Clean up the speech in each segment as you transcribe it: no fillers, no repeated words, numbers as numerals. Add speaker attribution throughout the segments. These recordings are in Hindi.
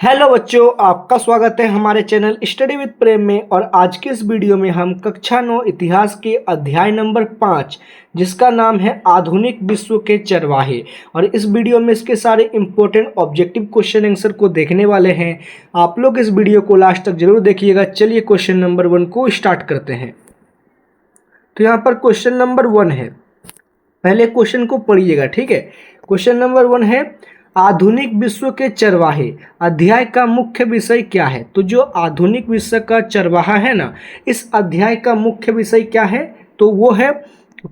Speaker 1: हेलो बच्चों, आपका स्वागत है हमारे चैनल स्टडी विद प्रेम में। और आज के इस वीडियो में हम कक्षा 9 इतिहास के अध्याय नंबर 5 जिसका नाम है आधुनिक विश्व के चरवाहे, और इस वीडियो में इसके सारे इंपॉर्टेंट ऑब्जेक्टिव क्वेश्चन आंसर को देखने वाले हैं। आप लोग इस वीडियो को लास्ट तक जरूर देखिएगा। चलिए क्वेश्चन नंबर 1 को स्टार्ट करते हैं। तो यहाँ पर क्वेश्चन नंबर 1 है, पहले क्वेश्चन को पढ़िएगा, ठीक है। क्वेश्चन नंबर 1 है, आधुनिक विश्व के चरवाहे अध्याय का मुख्य विषय क्या है। तो जो आधुनिक विश्व का चरवाहा है ना, इस अध्याय का मुख्य विषय क्या है, तो वो है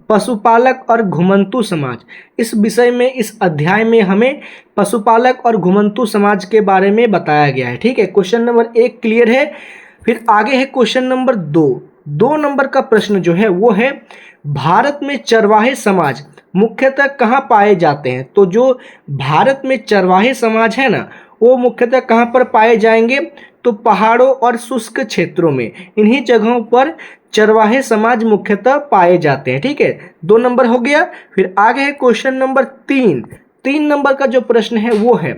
Speaker 1: पशुपालक और घुमंतू समाज। इस विषय में, इस अध्याय में हमें पशुपालक और घुमंतू समाज के बारे में बताया गया है, ठीक है। क्वेश्चन नंबर 1 क्लियर है। फिर आगे है क्वेश्चन नंबर 2 नंबर का प्रश्न जो है वो है, भारत में चरवाहे समाज मुख्यतः कहाँ पाए जाते हैं। तो जो भारत में चरवाहे समाज है ना, वो मुख्यतः कहाँ पर पाए जाएंगे, तो पहाड़ों और शुष्क क्षेत्रों में, इन्हीं जगहों पर चरवाहे समाज मुख्यतः पाए जाते हैं, ठीक है। 2 नंबर हो गया। फिर आगे है क्वेश्चन नंबर 3 नंबर का जो प्रश्न है वो है,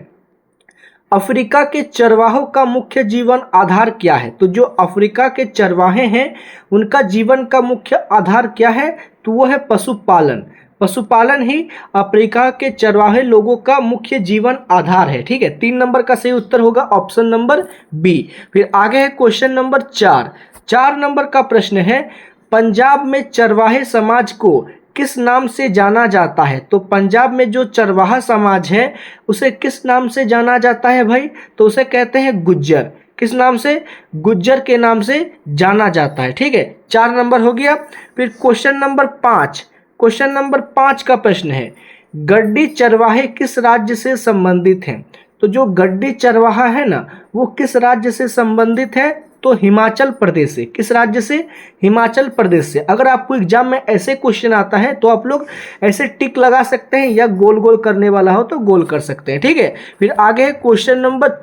Speaker 1: अफ्रीका के चरवाहों का मुख्य जीवन आधार क्या है। तो जो अफ्रीका के चरवाहे हैं उनका जीवन का मुख्य आधार क्या है, तो वो है पशुपालन। पशुपालन ही अफ्रीका के चरवाहे लोगों का मुख्य जीवन आधार है, ठीक है। 3 नंबर का सही उत्तर होगा ऑप्शन नंबर बी। फिर आगे है क्वेश्चन नंबर 4 नंबर का प्रश्न है, पंजाब में चरवाहे समाज को किस नाम से जाना जाता है। तो पंजाब में जो चरवाहा समाज है उसे किस नाम से जाना जाता है भाई, तो उसे कहते हैं गुज्जर। किस नाम से, गुज्जर के नाम से जाना जाता है, ठीक है। 4 नंबर हो गया। फिर क्वेश्चन नंबर 5 का प्रश्न है, गड्डी चरवाहे किस राज्य से संबंधित हैं। तो जो गड्डी चरवाहा है ना, वो किस राज्य से संबंधित है, तो हिमाचल प्रदेश से। किस राज्य से, हिमाचल प्रदेश से। अगर आपको एग्जाम में ऐसे क्वेश्चन आता है तो आप लोग ऐसे टिक लगा सकते हैं, या गोल गोल करने वाला हो तो गोल कर सकते हैं, ठीक है। फिर आगे है क्वेश्चन नंबर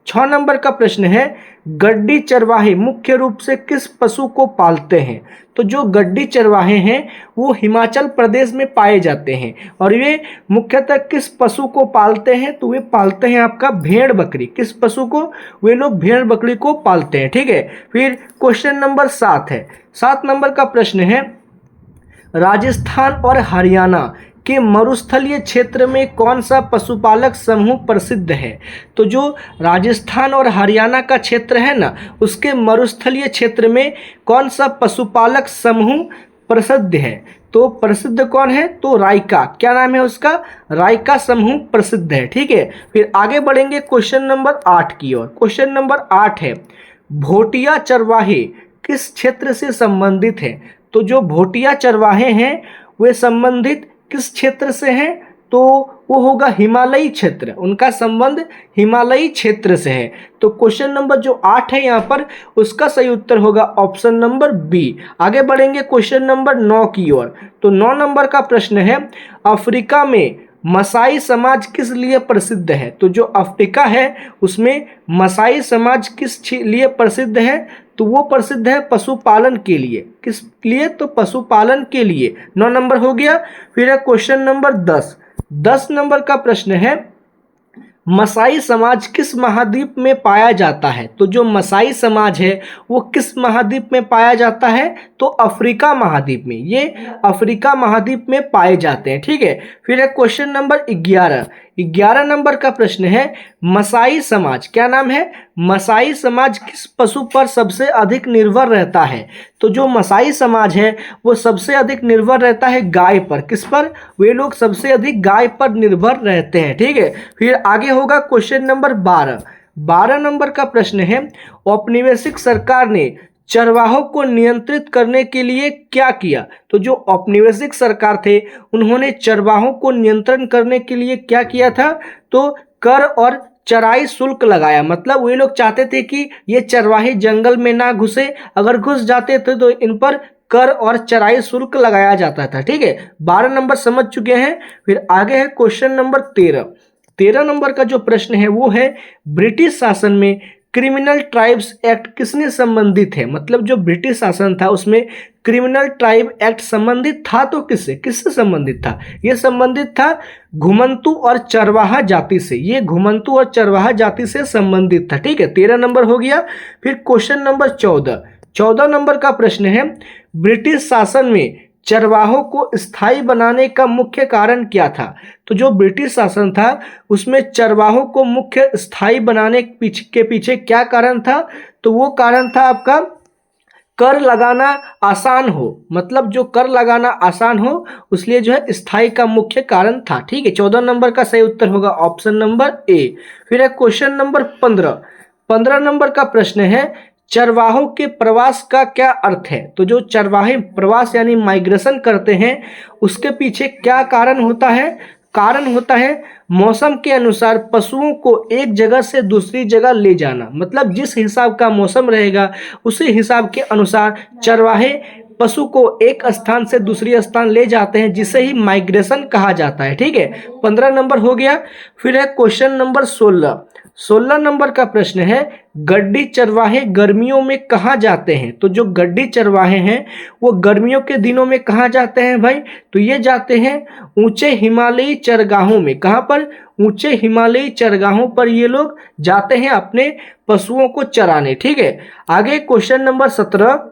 Speaker 1: 6 नंबर का प्रश्न है, गड्डी चरवाहे मुख्य रूप से किस पशु को पालते हैं। तो जो गड्डी चरवाहे हैं वो हिमाचल प्रदेश में पाए जाते हैं, और वे मुख्यतः किस पशु को पालते हैं, तो वे पालते हैं आपका भेड़ बकरी। किस पशु को, वे लोग भेड़ बकरी को पालते हैं, ठीक है। फिर क्वेश्चन नंबर 7 है, 7 नंबर का प्रश्न है, राजस्थान और हरियाणा के मरुस्थलीय क्षेत्र में कौन सा पशुपालक समूह प्रसिद्ध है। तो जो राजस्थान और हरियाणा का क्षेत्र है ना, उसके मरुस्थलीय क्षेत्र में कौन सा पशुपालक समूह प्रसिद्ध है। तो प्रसिद्ध कौन है, तो राइका। क्या नाम है उसका, राइका समूह प्रसिद्ध है, ठीक है। फिर आगे बढ़ेंगे क्वेश्चन नंबर 8 की ओर। क्वेश्चन नंबर 8 है, भोटिया चरवाहे किस क्षेत्र से संबंधित है। तो जो भोटिया चरवाहे हैं वे संबंधित किस क्षेत्र से हैं, तो वो होगा हिमालयी क्षेत्र। उनका संबंध हिमालयी क्षेत्र से है। तो क्वेश्चन नंबर जो 8 है यहाँ पर, उसका सही उत्तर होगा ऑप्शन नंबर बी। आगे बढ़ेंगे क्वेश्चन नंबर 9 की ओर। तो 9 नंबर का प्रश्न है, अफ्रीका में मसाई समाज किस लिए प्रसिद्ध है। तो जो अफ्रीका है उसमें मसाई समाज किस लिए प्रसिद्ध है, तो वो प्रसिद्ध है पशुपालन के लिए। किस लिए, तो पशुपालन के लिए। 9 नंबर हो गया। फिर है क्वेश्चन नंबर 10 नंबर का प्रश्न है, मसाई समाज किस महाद्वीप में पाया जाता है। तो जो मसाई समाज है वो किस महाद्वीप में पाया जाता है, तो अफ्रीका महाद्वीप में। ये अफ्रीका महाद्वीप में पाए जाते हैं, ठीक है। फिर है क्वेश्चन नंबर 11 नंबर का प्रश्न है, मसाई समाज, क्या नाम है, मसाई समाज किस पशु पर सबसे अधिक निर्भर रहता है। तो जो मसाई समाज है वो सबसे अधिक निर्भर रहता है गाय पर। किस पर, वे लोग सबसे अधिक गाय पर निर्भर रहते हैं, ठीक है। फिर आगे होगा क्वेश्चन नंबर 12 नंबर का प्रश्न है, औपनिवेशिक सरकार ने चरवाहों को नियंत्रित करने के लिए क्या किया। तो जो औपनिवेशिक सरकार थे उन्होंने चरवाहों को नियंत्रण करने के लिए क्या किया था, तो कर और चराई शुल्क लगाया। मतलब वे लोग चाहते थे कि ये चरवाहे जंगल में ना घुसे, अगर घुस जाते थे तो इन पर कर और चराई शुल्क लगाया जाता था, ठीक है। 12 नंबर समझ चुके हैं। फिर आगे है क्वेश्चन नंबर 13 नंबर का जो प्रश्न है वो है, ब्रिटिश शासन में क्रिमिनल ट्राइब्स एक्ट किसने संबंधित है, मतलब जो ब्रिटिश शासन था उसमें क्रिमिनल ट्राइब एक्ट संबंधित था तो किससे किससे संबंधित था, ये संबंधित था घुमंतू और चरवाहा जाति से, ये घुमंतू और चरवाहा जाति से संबंधित था। ठीक है, 13 नंबर हो गया। फिर क्वेश्चन नंबर 14 नंबर का प्रश्न है, ब्रिटिश शासन में चरवाहों को स्थायी बनाने का मुख्य कारण क्या था। तो जो ब्रिटिश शासन था उसमें चरवाहों को मुख्य स्थायी बनाने के पीछे क्या कारण था, तो वो कारण था आपका कर लगाना आसान हो, मतलब जो कर लगाना आसान हो उसलिए जो है स्थायी का मुख्य कारण था। ठीक है, 14 नंबर का सही उत्तर होगा ऑप्शन नंबर ए। फिर है क्वेश्चन नंबर 15 नंबर का प्रश्न है, चरवाहों के प्रवास का क्या अर्थ है। तो जो चरवाहे प्रवास यानी माइग्रेशन करते हैं उसके पीछे क्या कारण होता है, कारण होता है मौसम के अनुसार पशुओं को एक जगह से दूसरी जगह ले जाना, मतलब जिस हिसाब का मौसम रहेगा उसी हिसाब के अनुसार चरवाहे पशु को एक स्थान से दूसरी स्थान ले जाते हैं, जिसे ही माइग्रेशन कहा जाता है। ठीक है, 15 नंबर हो गया। फिर है क्वेश्चन नंबर 16 नंबर का प्रश्न है, गड्डी चरवाहे गर्मियों में कहाँ जाते हैं। तो जो गड्डी चरवाहे हैं वो गर्मियों के दिनों में कहाँ जाते हैं भाई, तो ये जाते हैं ऊंचे हिमालयी चरगाहों में। कहाँ पर, ऊंचे हिमालयी चरगाहों पर ये लोग जाते हैं अपने पशुओं को चराने। ठीक है, आगे क्वेश्चन नंबर 17,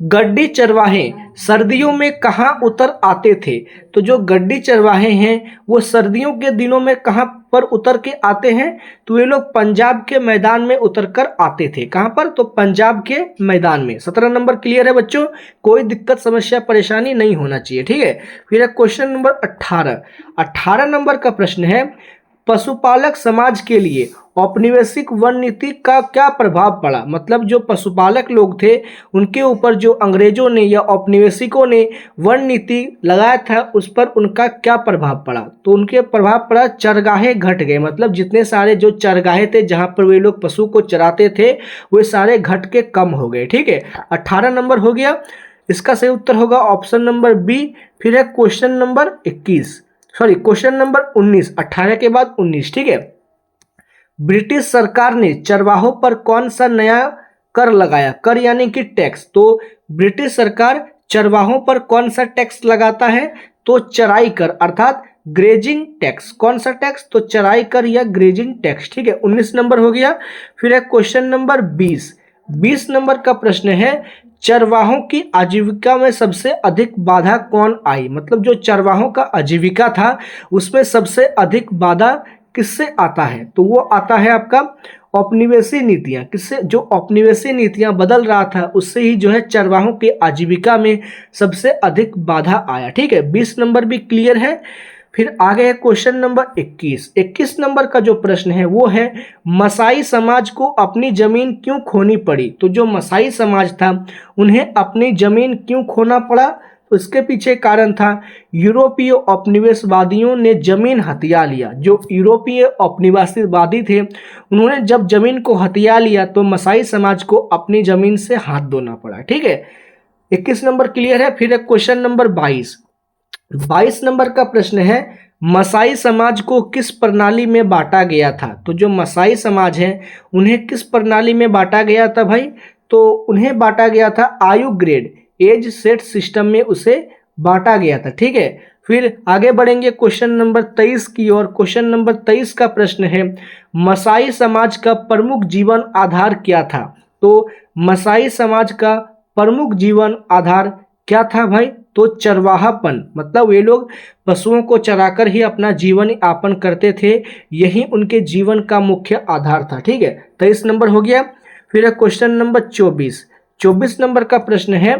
Speaker 1: गड्डी चरवाहे सर्दियों में कहाँ उतर आते थे। तो जो गड्डी चरवाहे हैं वो सर्दियों के दिनों में कहाँ पर उतर के आते हैं, तो ये लोग पंजाब के मैदान में उतर कर आते थे। कहाँ पर, तो पंजाब के मैदान में। 17 नंबर क्लियर है बच्चों, कोई दिक्कत समस्या परेशानी नहीं होना चाहिए। ठीक है, फिर है क्वेश्चन नंबर 18 नंबर का प्रश्न है, पशुपालक समाज के लिए औपनिवेशिक वन नीति का क्या प्रभाव पड़ा। मतलब जो पशुपालक लोग थे उनके ऊपर जो अंग्रेजों ने या औपनिवेशिकों ने वन नीति लगाया था उस पर उनका क्या प्रभाव पड़ा, तो उनके प्रभाव पड़ा चरगाहे घट गए, मतलब जितने सारे जो चरगाहे थे जहां पर वे लोग पशु को चराते थे वे सारे घट के कम हो गए। ठीक है, 18 नंबर हो गया, इसका सही उत्तर होगा ऑप्शन नंबर बी। फिर है क्वेश्चन नंबर 19, 18 के बाद 19। ठीक है, ब्रिटिश सरकार ने चरवाहों पर कौन सा नया कर लगाया, कर यानी कि टैक्स। तो ब्रिटिश सरकार चरवाहों पर कौन सा टैक्स लगाता है, तो चराई कर अर्थात ग्रेजिंग टैक्स। कौन सा टैक्स, तो चराई कर या ग्रेजिंग टैक्स। ठीक है, 19 नंबर हो गया। फिर है क्वेश्चन नंबर 20 नंबर का प्रश्न है, चरवाहों की आजीविका में सबसे अधिक बाधा कौन आई। मतलब जो चरवाहों का आजीविका था उसमें सबसे अधिक बाधा किससे आता है, तो वो आता है आपका औपनिवेशी नीतियां। किससे, जो औपनिवेशी नीतियां बदल रहा था उससे ही जो है चरवाहों की आजीविका में सबसे अधिक बाधा आया। ठीक है, 20 नंबर भी क्लियर है। फिर आगे है क्वेश्चन नंबर 21 नंबर का जो प्रश्न है वो है, मसाई समाज को अपनी जमीन क्यों खोनी पड़ी। तो जो मसाई समाज था उन्हें अपनी जमीन क्यों खोना पड़ा, तो इसके पीछे कारण था यूरोपीय औपनिवेशवादियों ने जमीन हथिया लिया। जो यूरोपीय औपनिवेशवादी थे उन्होंने जब जमीन को हथिया लिया तो मसाई समाज को अपनी जमीन से हाथ धोना पड़ा। ठीक है, 21 नंबर क्लियर है। फिर है क्वेश्चन नंबर 22 नंबर का प्रश्न है, मसाई समाज को किस प्रणाली में बांटा गया था। तो जो मसाई समाज है उन्हें किस प्रणाली में बांटा गया था भाई, तो उन्हें बांटा गया था आयु ग्रेड एज सेट सिस्टम में उसे बांटा गया था। ठीक है, फिर आगे बढ़ेंगे क्वेश्चन नंबर 23 की ओर। क्वेश्चन नंबर 23 का प्रश्न है, मसाई समाज का प्रमुख जीवन आधार क्या था। तो मसाई समाज का प्रमुख जीवन आधार क्या था भाई, तो चरवाहापन, मतलब वे लोग पशुओं को चराकर ही अपना जीवन यापन करते थे, यही उनके जीवन का मुख्य आधार था। ठीक है, 23 नंबर हो गया। फिर है क्वेश्चन नंबर 24 नंबर का प्रश्न है,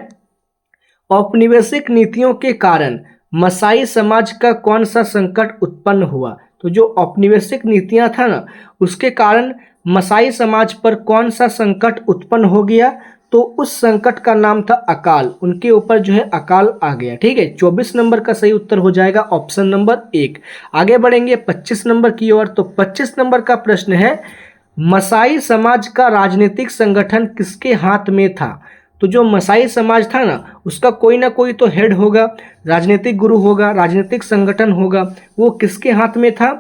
Speaker 1: औपनिवेशिक नीतियों के कारण मसाई समाज का कौन सा संकट उत्पन्न हुआ। तो जो औपनिवेशिक नीतियां था ना उसके कारण मसाई समाज पर कौन सा संकट उत्पन्न हो गया, तो उस संकट का नाम था अकाल। उनके ऊपर जो है अकाल आ गया। ठीक है, 24 नंबर का सही उत्तर हो जाएगा ऑप्शन नंबर 1। आगे बढ़ेंगे 25 नंबर की ओर। तो 25 नंबर का प्रश्न है, मसाई समाज का राजनीतिक संगठन किसके हाथ में था। तो जो मसाई समाज था ना उसका कोई ना कोई तो हेड होगा, राजनीतिक गुरु होगा, राजनीतिक संगठन होगा, वो किसके हाथ में था,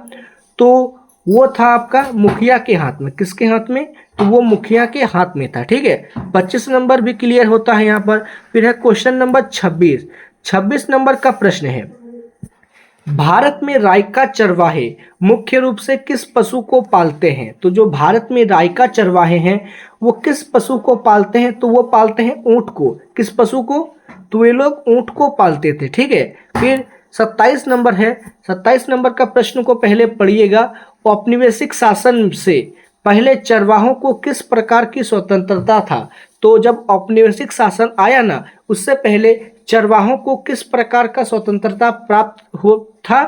Speaker 1: तो वो था आपका मुखिया के हाथ में। किसके हाथ में? तो वो मुखिया के हाथ में था। ठीक है, 25 नंबर भी क्लियर होता है यहाँ पर। फिर है क्वेश्चन नंबर 26। 26 नंबर का प्रश्न है, भारत में राइका चरवाहे मुख्य रूप से किस पशु को पालते हैं? तो जो भारत में राइका चरवाहे हैं वो किस पशु को पालते हैं? तो वो पालते हैं ऊंट को। किस पशु को? तो वे लोग ऊंट को पालते थे। ठीक है, फिर 27 नंबर है। 27 नंबर का प्रश्न को पहले पढ़िएगा। औपनिवेशिक शासन से पहले चरवाहों को किस प्रकार की स्वतंत्रता था? तो जब औपनिवेशिक शासन आया ना, उससे पहले चरवाहों को किस प्रकार का स्वतंत्रता प्राप्त हो था?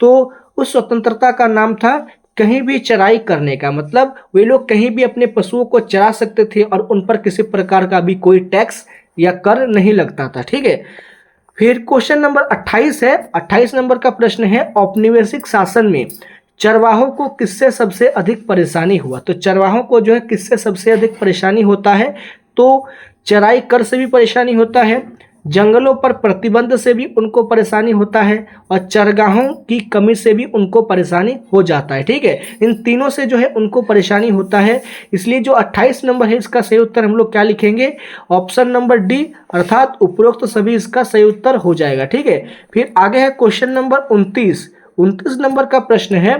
Speaker 1: तो उस स्वतंत्रता का नाम था कहीं भी चराई करने का। मतलब वे लोग कहीं भी अपने पशुओं को चरा सकते थे और उन पर किसी प्रकार का भी कोई टैक्स या कर नहीं लगता था। ठीक है, फिर क्वेश्चन नंबर 28 है। 28 नंबर का प्रश्न है, औपनिवेशिक शासन में चरवाहों को किससे सबसे अधिक परेशानी हुआ? तो चरवाहों को जो है किससे सबसे अधिक परेशानी होता है? तो चराई कर से भी परेशानी होता है, जंगलों पर प्रतिबंध से भी उनको परेशानी होता है, और चरगाहों की कमी से भी उनको परेशानी हो जाता है। ठीक है, इन तीनों से जो है उनको परेशानी होता है। इसलिए जो 28 नंबर है इसका सही उत्तर हम लोग क्या लिखेंगे? ऑप्शन नंबर डी, अर्थात उपरोक्त सभी इसका सही उत्तर हो जाएगा। ठीक है, फिर आगे है क्वेश्चन नंबर 29। 29 नंबर का प्रश्न है,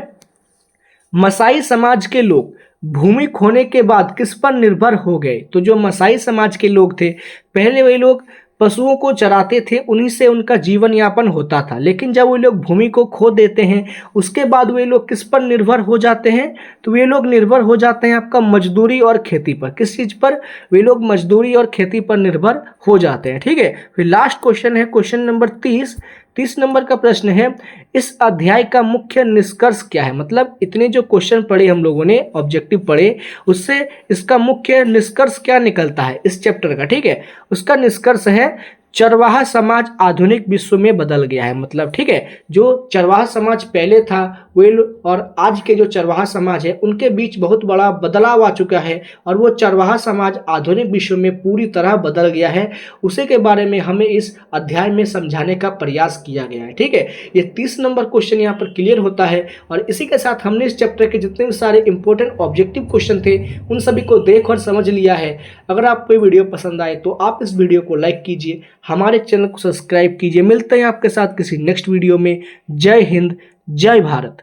Speaker 1: मसाई समाज के लोग भूमि खोने के बाद किस पर निर्भर हो गए? तो जो मसाई समाज के लोग थे, पहले वे लोग पशुओं को चराते थे, उन्हीं से उनका जीवन यापन होता था। लेकिन जब वे लोग भूमि को खो देते हैं, उसके बाद वे लोग किस पर निर्भर हो जाते हैं? तो वे लोग निर्भर हो जाते हैं आपका मजदूरी और खेती पर। किस चीज पर? वे लोग मजदूरी और खेती पर निर्भर हो जाते हैं। ठीक है, फिर लास्ट क्वेश्चन है क्वेश्चन नंबर 30। 30 नंबर का प्रश्न है, इस अध्याय का मुख्य निष्कर्ष क्या है? मतलब इतने जो क्वेश्चन पढ़े हम लोगों ने, ऑब्जेक्टिव पढ़े, उससे इसका मुख्य निष्कर्ष क्या निकलता है इस चैप्टर का? ठीक है, उसका निष्कर्ष है, चरवाहा समाज आधुनिक विश्व में बदल गया है। मतलब ठीक है, जो चरवाहा समाज पहले था वे और आज के जो चरवाहा समाज है उनके बीच बहुत बड़ा बदलाव आ चुका है, और वो चरवाहा समाज आधुनिक विश्व में पूरी तरह बदल गया है। उसी के बारे में हमें इस अध्याय में समझाने का प्रयास किया गया है। ठीक है, ये 30 नंबर क्वेश्चन यहाँ पर क्लियर होता है, और इसी के साथ हमने इस चैप्टर के जितने भी सारे इंपॉर्टेंट ऑब्जेक्टिव क्वेश्चन थे उन सभी को देख और समझ लिया है। अगर आपको ये वीडियो पसंद आए तो आप इस वीडियो को लाइक कीजिए, हमारे चैनल को सब्सक्राइब कीजिए। मिलते हैं आपके साथ किसी नेक्स्ट वीडियो में। जय हिंद, जय भारत।